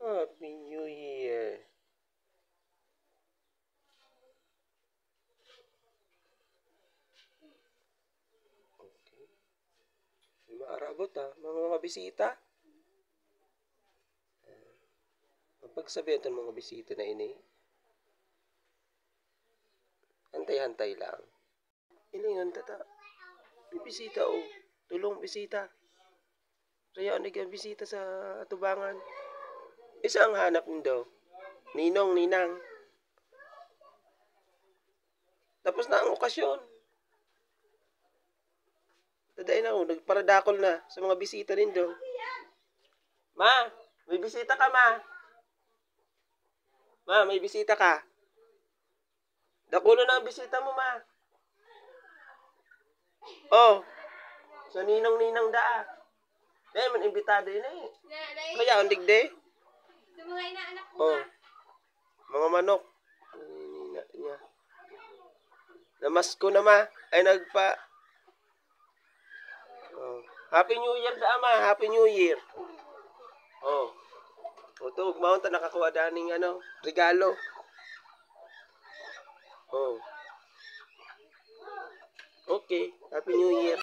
Happy New Year. Okay. May maarabot mga bisita. Pagsabihan ito mga bisita na ini. Hantay-hantay lang. Ilingan tata. May bisita Tulong bisita. Kaya bisita sa atubangan. Isa ang hanap nindo. Ninong, ninang. Tapos na ang okasyon. Tadain ako, nagparadakol na sa mga bisita nindo. Ma, may bisita ka, ma. Ma, may bisita ka. Dakulo na ang bisita mo, ma. Oh, sa ninong-ninang daa. Dahil man imbitado yun eh. Kaya ang digde. Sa mga inaanak ko Oh, mga manok. Niya. Namasko na ma. Ay nagpa. Oh. Happy New Year da ma. Happy New Year. Oh. Ito, ugmahon ta nakakuha daning regalo. Oh. Okay. Happy New Year.